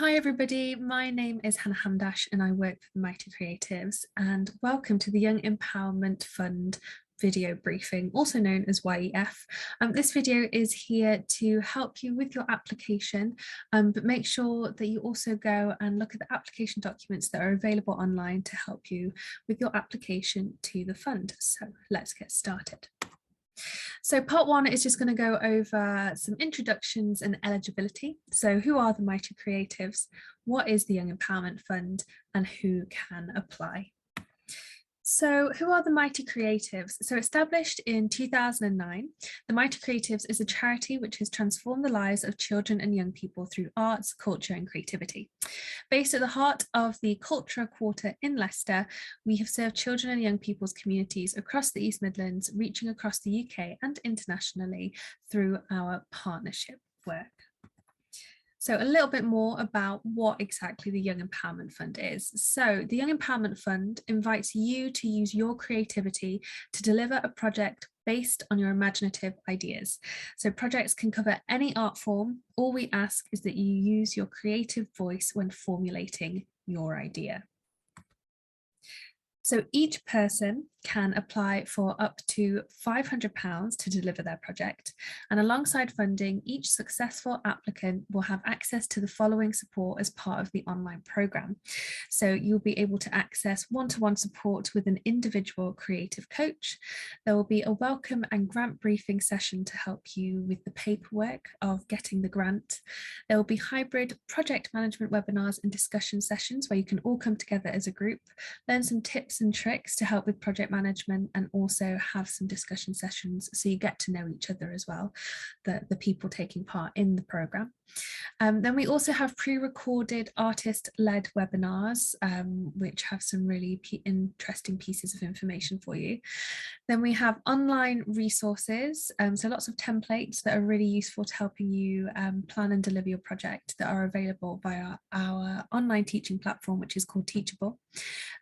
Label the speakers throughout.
Speaker 1: Hi everybody, my name is Hannah Hamdash and I work for the Mighty Creatives, and welcome to the Young Empowerment Fund video briefing, also known as YEF. This video is here to help you with your application, but make sure that you also go and look at the application documents that are available online to help you with your application to the fund. So let's get started. So part one is just going to go over some introductions and eligibility. So who are the Mighty Creatives? What is the Young Empowerment Fund and who can apply? So who are the Mighty Creatives? So established in 2009, the Mighty Creatives is a charity which has transformed the lives of children and young people through arts, culture and creativity. Based at the heart of the Culture Quarter in Leicester, we have served children and young people's communities across the East Midlands, reaching across the UK and internationally through our partnership work. So a little bit more about what exactly the Young Empowerment Fund is. So the Young Empowerment Fund invites you to use your creativity to deliver a project based on your imaginative ideas. So projects can cover any art form. All we ask is that you use your creative voice when formulating your idea. So each person can apply for up to £500 to deliver their project. And alongside funding, each successful applicant will have access to the following support as part of the online programme. So you'll be able to access one-to-one support with an individual creative coach. There will be a welcome and grant briefing session to help you with the paperwork of getting the grant. There will be hybrid project management webinars and discussion sessions where you can all come together as a group, learn some tips and tricks to help with project management, and also have some discussion sessions so you get to know each other as well, the people taking part in the programme. Then we also have pre-recorded artist-led webinars, which have some really interesting pieces of information for you. Then we have online resources, so lots of templates that are really useful to helping you plan and deliver your project that are available via our online teaching platform, which is called Teachable.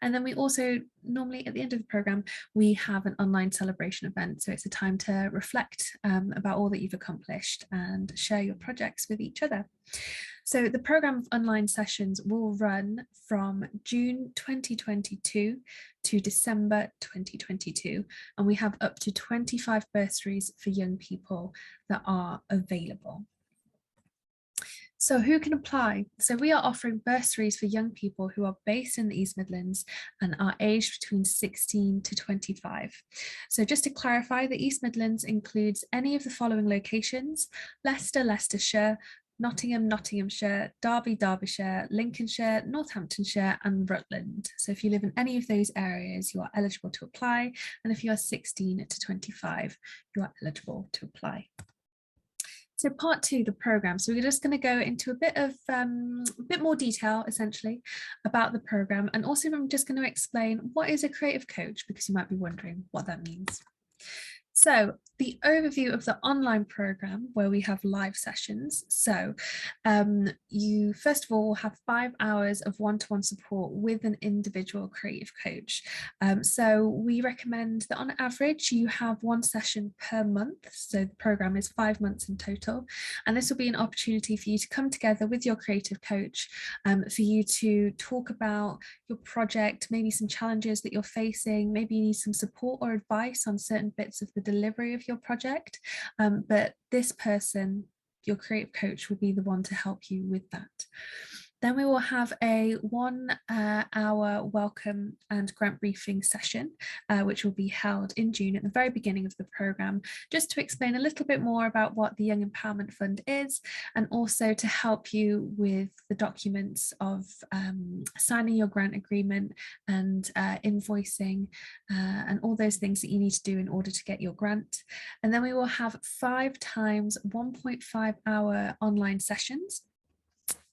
Speaker 1: And then we also, normally at the end of the programme, we have an online celebration event. So it's a time to reflect about all that you've accomplished and share your projects with each other. So the programme of online sessions will run from June 2022 to December 2022, and we have up to 25 bursaries for young people that are available. So who can apply? So we are offering bursaries for young people who are based in the East Midlands and are aged between 16 to 25. So just to clarify, the East Midlands includes any of the following locations: Leicester, Leicestershire, Nottingham, Nottinghamshire, Derby, Derbyshire, Lincolnshire, Northamptonshire and Rutland. So if you live in any of those areas, you are eligible to apply. And if you are 16 to 25, you are eligible to apply. So part two, the programme. So we're just going to go into a bit more detail, essentially, about the programme. And also I'm just going to explain what is a creative coach, because you might be wondering what that means. So the overview of the online programme, where we have live sessions. So you first of all have 5 hours of one-to-one support with an individual creative coach. So we recommend that on average you have one session per month. So the programme is 5 months in total. And this will be an opportunity for you to come together with your creative coach, for you to talk about your project, maybe some challenges that you're facing, maybe you need some support or advice on certain bits of the delivery of your project, but this person, your creative coach, will be the one to help you with that. Then we will have a 1 hour welcome and grant briefing session, which will be held in June at the very beginning of the programme, just to explain a little bit more about what the Young Empowerment Fund is, and also to help you with the documents of signing your grant agreement and invoicing and all those things that you need to do in order to get your grant. And then we will have 5 times 1.5 hour online sessions.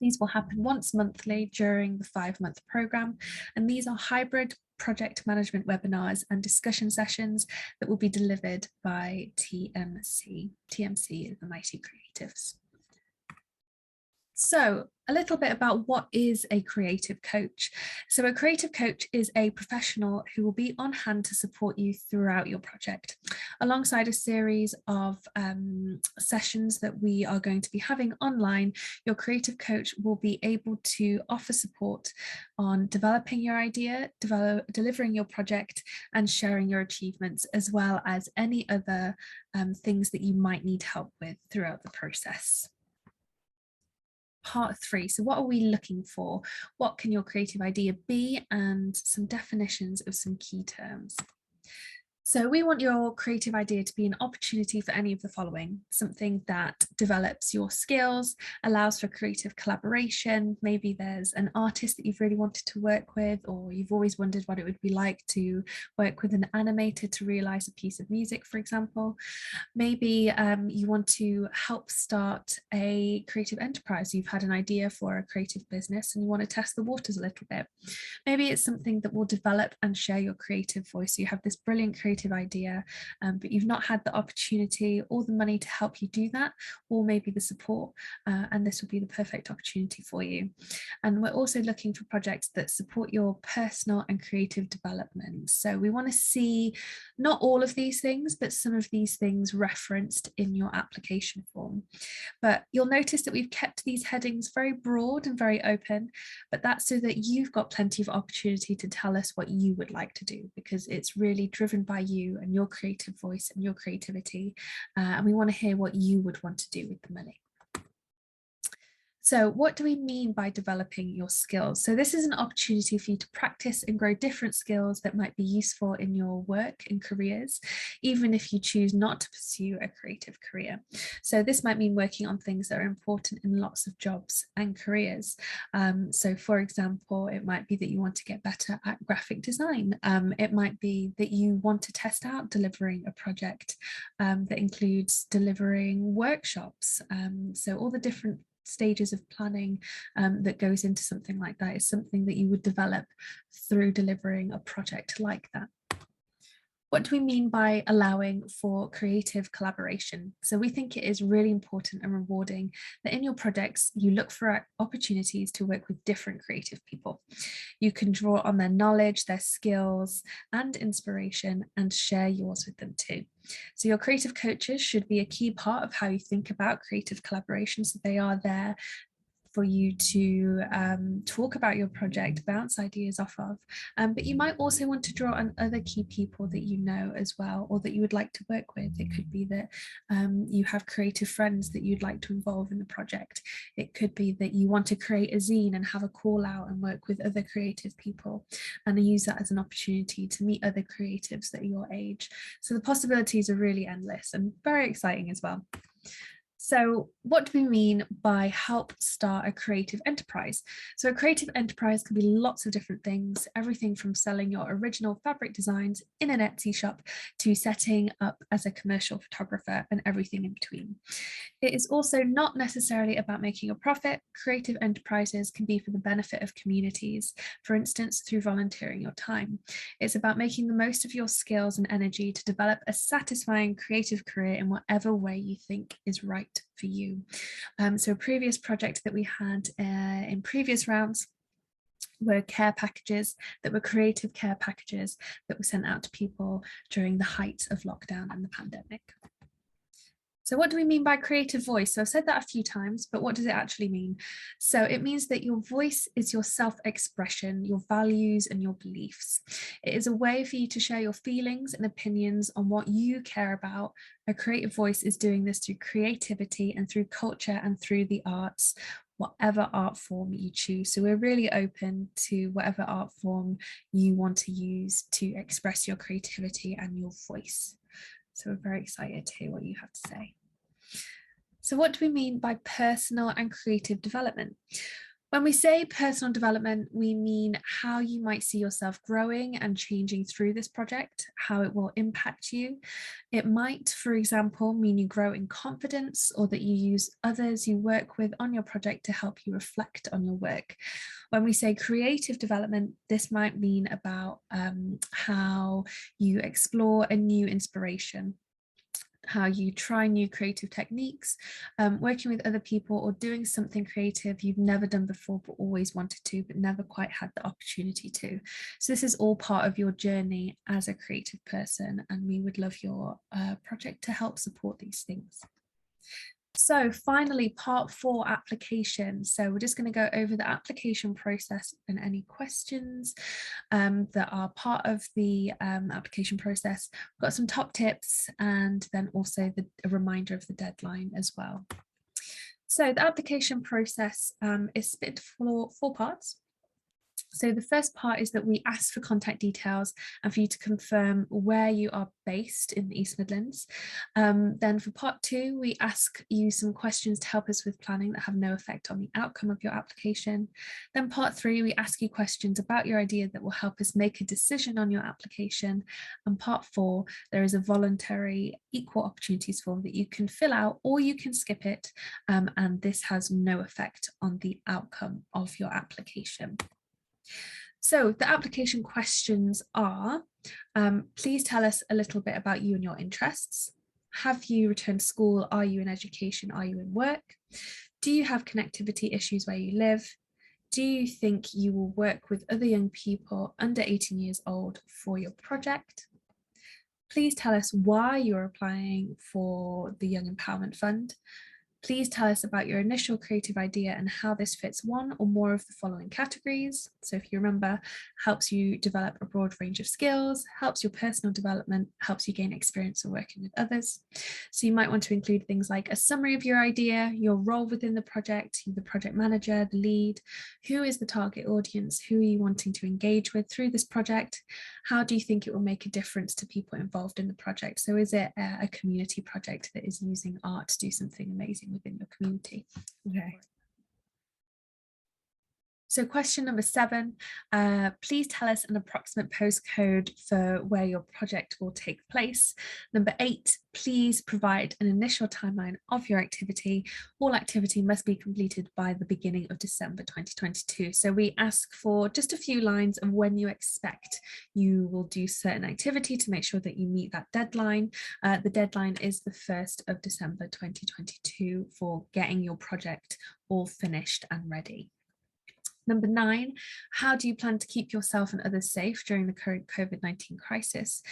Speaker 1: These will happen once monthly during the 5-month programme, and these are hybrid project management webinars and discussion sessions that will be delivered by TMC. TMC is the Mighty Creatives. So a little bit about what is a creative coach. So a creative coach is a professional who will be on hand to support you throughout your project, alongside a series of sessions that we are going to be having online. Your creative coach will be able to offer support on developing your idea, delivering your project, and sharing your achievements, as well as any other things that you might need help with throughout the process. Part 3. So what are we looking for? What can your creative idea be? And some definitions of some key terms. So we want your creative idea to be an opportunity for any of the following: something that develops your skills, allows for creative collaboration. Maybe there's an artist that you've really wanted to work with, or you've always wondered what it would be like to work with an animator to realize a piece of music, for example. Maybe you want to help start a creative enterprise. You've had an idea for a creative business and you want to test the waters a little bit. Maybe it's something that will develop and share your creative voice. You have this brilliant creative idea, but you've not had the opportunity or the money to help you do that, or maybe the support, and this will be the perfect opportunity for you. And we're also looking for projects that support your personal and creative development. So we want to see not all of these things, but some of these things referenced in your application form. But you'll notice that we've kept these headings very broad and very open, but that's so that you've got plenty of opportunity to tell us what you would like to do, because it's really driven by you and your creative voice and your creativity. And we want to hear what you would want to do with the money. So what do we mean by developing your skills? So this is an opportunity for you to practice and grow different skills that might be useful in your work and careers, even if you choose not to pursue a creative career. So this might mean working on things that are important in lots of jobs and careers. So for example, it might be that you want to get better at graphic design. It might be that you want to test out delivering a project that includes delivering workshops. So all the different stages of planning that goes into something like that is something that you would develop through delivering a project like that. What do we mean by allowing for creative collaboration? So we think it is really important and rewarding that in your projects, you look for opportunities to work with different creative people. You can draw on their knowledge, their skills, and inspiration, and share yours with them too. So your creative coaches should be a key part of how you think about creative collaboration. So they are there for you to talk about your project, bounce ideas off of, but you might also want to draw on other key people that you know as well, or that you would like to work with. It could be that you have creative friends that you'd like to involve in the project. It could be that you want to create a zine and have a call out and work with other creative people, and use that as an opportunity to meet other creatives that are your age. So the possibilities are really endless and very exciting as well. So what do we mean by help start a creative enterprise? So a creative enterprise can be lots of different things, everything from selling your original fabric designs in an Etsy shop to setting up as a commercial photographer and everything in between. It is also not necessarily about making a profit. Creative enterprises can be for the benefit of communities, for instance, through volunteering your time. It's about making the most of your skills and energy to develop a satisfying creative career in whatever way you think is right for you. So a previous project that we had in previous rounds were care packages that were creative care packages that were sent out to people during the height of lockdown and the pandemic. So what do we mean by creative voice? So I've said that a few times, but what does it actually mean? So it means that your voice is your self-expression, your values and your beliefs. It is a way for you to share your feelings and opinions on what you care about. A creative voice is doing this through creativity and through culture and through the arts, whatever art form you choose. So we're really open to whatever art form you want to use to express your creativity and your voice. So we're very excited to hear what you have to say. So what do we mean by personal and creative development? When we say personal development, we mean how you might see yourself growing and changing through this project, how it will impact you. It might, for example, mean you grow in confidence, or that you use others you work with on your project to help you reflect on your work. When we say creative development, this might mean about how you explore a new inspiration. how you try new creative techniques, working with other people, or doing something creative you've never done before but always wanted to but never quite had the opportunity to. So this is all part of your journey as a creative person, and we would love your project to help support these things. So finally, part 4, application. So we're just going to go over the application process and any questions that are part of the application process. We've got some top tips and then also a reminder of the deadline as well. So the application process is split for 4 parts. So the first part is that we ask for contact details and for you to confirm where you are based in the East Midlands. Then for part 2, we ask you some questions to help us with planning that have no effect on the outcome of your application. Then part 3, we ask you questions about your idea that will help us make a decision on your application. And part 4, there is a voluntary equal opportunities form that you can fill out or you can skip it. And this has no effect on the outcome of your application. So the application questions are, please tell us a little bit about you and your interests. Have you returned to school? Are you in education? Are you in work? Do you have connectivity issues where you live? Do you think you will work with other young people under 18 years old for your project? Please tell us why you're applying for the Young Empowerment Fund. Please tell us about your initial creative idea and how this fits one or more of the following categories. So if you remember, helps you develop a broad range of skills, helps your personal development, helps you gain experience of working with others. So you might want to include things like a summary of your idea, your role within the project, the project manager, the lead, who is the target audience, who are you wanting to engage with through this project, how do you think it will make a difference to people involved in the project? So is it a community project that is using art to do something amazing within your community? Okay. So question number 7, please tell us an approximate postcode for where your project will take place. Number 8, please provide an initial timeline of your activity. All activity must be completed by the beginning of December 2022. So we ask for just a few lines of when you expect you will do certain activity to make sure that you meet that deadline. The deadline is the 1st of December 2022 for getting your project all finished and ready. Number 9, how do you plan to keep yourself and others safe during the current COVID-19 crisis?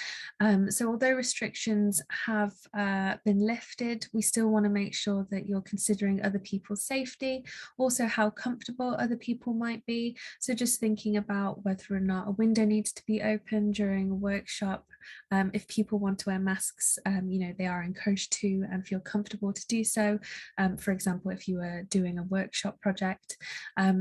Speaker 1: So although restrictions have been lifted, we still want to make sure that you're considering other people's safety, also how comfortable other people might be. So just thinking about whether or not a window needs to be open during a workshop. If people want to wear masks, they are encouraged to and feel comfortable to do so. For example, if you were doing a workshop project.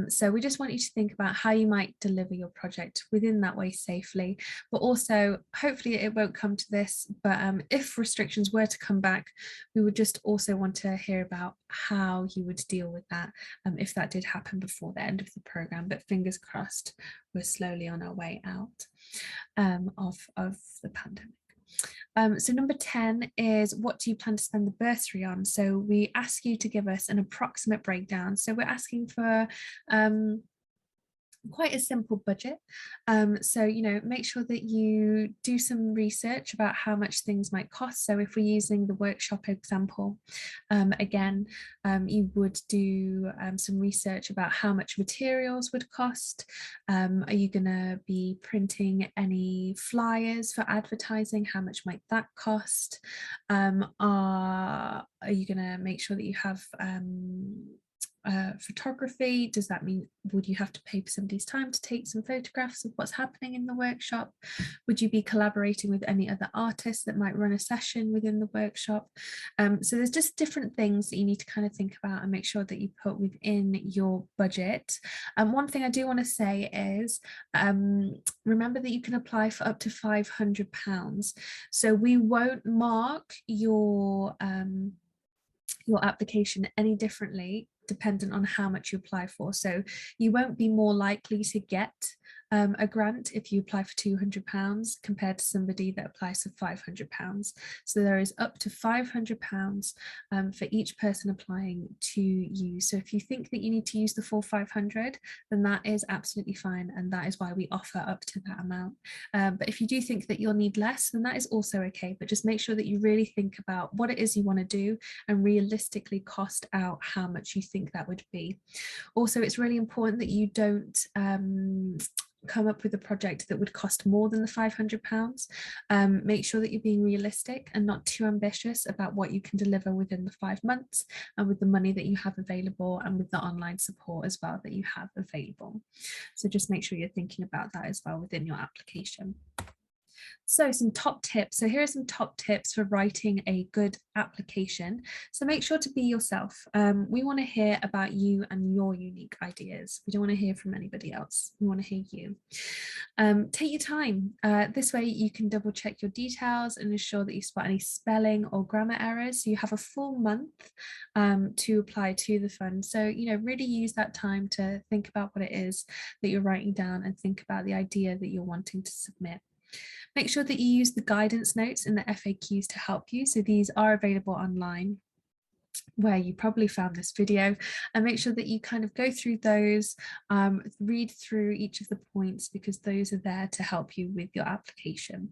Speaker 1: So we just want you to think about how you might deliver your project within that way safely, but also hopefully it won't come to this, but if restrictions were to come back, we would just also want to hear about how you would deal with that if that did happen before the end of the program. But fingers crossed, we're slowly on our way out of the pandemic. So number 10 is, what do you plan to spend the bursary on? So we ask you to give us an approximate breakdown. So we're asking for quite a simple budget. So, make sure that you do some research about how much things might cost. So if we're using the workshop example, again, you would do some research about how much materials would cost. Are you going to be printing any flyers for advertising? How much might that cost? Are you going to make sure that you have photography? Does that mean, would you have to pay for somebody's time to take some photographs of what's happening in the workshop? Would you be collaborating with any other artists that might run a session within the workshop? So there's just different things that you need to kind of think about and make sure that you put within your budget. One thing I do want to say is remember that you can apply for up to £500. So we won't mark your application any differently dependent on how much you apply for. So you won't be more likely to get a grant if you apply for £200 compared to somebody that applies for £500. So there is up to £500 for each person applying to use. So if you think that you need to use the full 500, then that is absolutely fine, and that is why we offer up to that amount. But if you do think that you'll need less, then that is also okay, but just make sure that you really think about what it is you want to do and realistically cost out how much you think that would be. Also, it's really important that you don't come up with a project that would cost more than the £500. Make sure that you're being realistic and not too ambitious about what you can deliver within the 5 months, and with the money that you have available, and with the online support as well that you have available. So just make sure you're thinking about that as well within your application. So some top tips. So here are some top tips for writing a good application. So make sure to be yourself. We want to hear about you and your unique ideas. We don't want to hear from anybody else. We want to hear you. Take your time. This way you can double check your details and ensure that you spot any spelling or grammar errors. So you have a full month to apply to the fund. So, really use that time to think about what it is that you're writing down and think about the idea that you're wanting to submit. Make sure that you use the guidance notes in the FAQs to help you. So these are available online where you probably found this video, and make sure that you kind of go through those, read through each of the points, because those are there to help you with your application.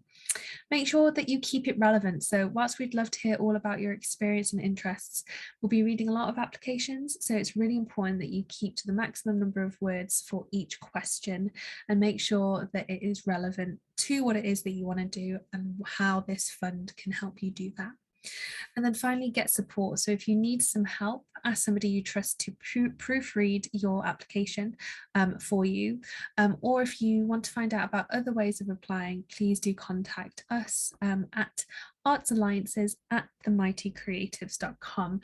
Speaker 1: Make sure that you keep it relevant. So whilst we'd love to hear all about your experience and interests, we'll be reading a lot of applications. So it's really important that you keep to the maximum number of words for each question, and make sure that it is relevant to what it is that you want to do and how this fund can help you do that. And then finally, get support. So if you need some help, ask somebody you trust to proofread your application for you. Or if you want to find out about other ways of applying, please do contact us at artsalliances@themightycreatives.com.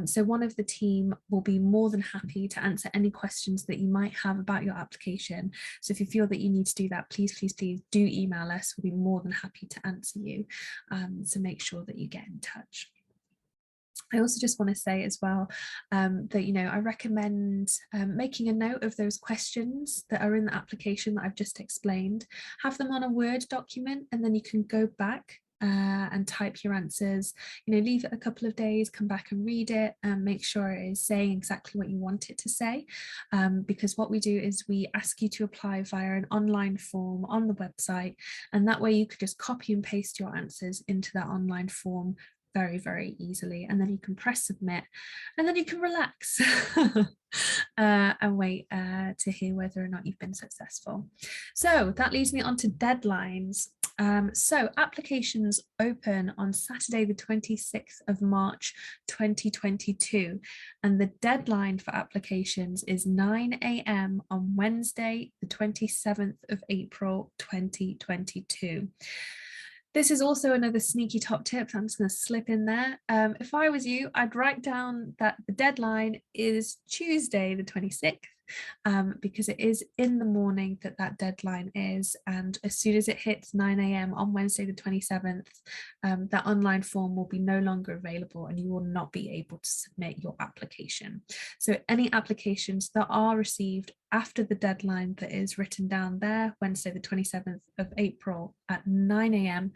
Speaker 1: So one of the team will be more than happy to answer any questions that you might have about your application. So if you feel that you need to do that, please do email us. We'll be more than happy to answer you. So make sure that you get in touch. I also just want to say as well that, I recommend making a note of those questions that are in the application that I've just explained. Have them on a Word document, and then you can go back and type your answers. Leave it a couple of days, come back and read it, and make sure it is saying exactly what you want it to say, because what we do is we ask you to apply via an online form on the website, and that way you could just copy and paste your answers into that online form very, very easily, and then you can press submit, and then you can relax and wait to hear whether or not you've been successful. So that leads me on to deadlines. So applications open on Saturday the 26th of March 2022, and the deadline for applications is 9 a.m. on Wednesday the 27th of April 2022. This is also another sneaky top tip I'm just going to slip in there. If I was you, I'd write down that the deadline is Tuesday the 26th, because it is in the morning that deadline is, and as soon as it hits 9 a.m. on Wednesday the 27th, that online form will be no longer available, and you will not be able to submit your application. So any applications that are received after the deadline that is written down there, Wednesday the 27th of April at 9 a.m,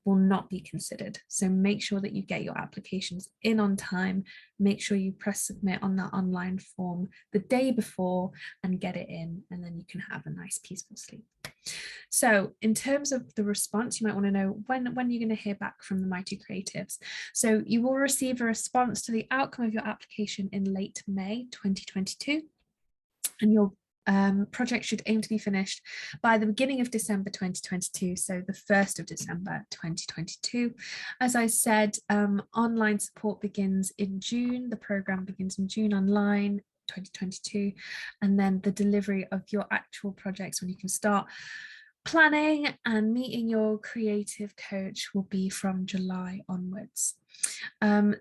Speaker 1: will not be considered. So make sure that you get your applications in on time. Make sure you press submit on that online form the day before and get it in, and then you can have a nice peaceful sleep. So in terms of the response, you might want to know when you're going to hear back from the Mighty Creatives. So you will receive a response to the outcome of your application in late May 2022, and your project should aim to be finished by the beginning of December 2022, so the 1st of December 2022. As I said, online support begins in June. The program begins in June online 2022, and then the delivery of your actual projects, when you can start planning and meeting your creative coach, will be from July onwards.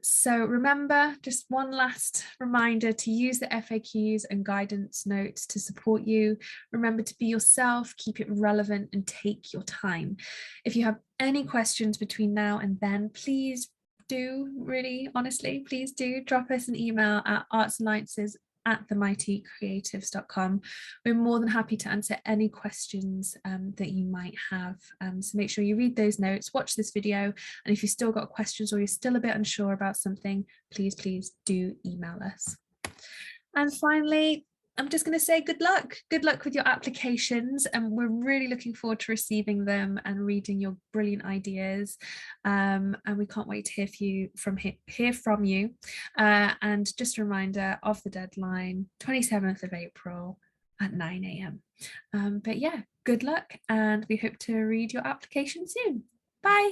Speaker 1: So remember, just one last reminder to use the FAQs and guidance notes to support you. Remember to be yourself, keep it relevant, and take your time. If you have any questions between now and then, please do, really honestly, please do drop us an email at artsalliances themightycreatives.com. We're more than happy to answer any questions that you might have. So make sure you read those notes, watch this video, and if you've still got questions or you're still a bit unsure about something, please do email us. And finally, I'm just going to say good luck. Good luck with your applications, and we're really looking forward to receiving them and reading your brilliant ideas. And we can't wait to hear from you. And just a reminder of the deadline, 27th of April at 9 a.m. But yeah, good luck, and we hope to read your application soon. Bye.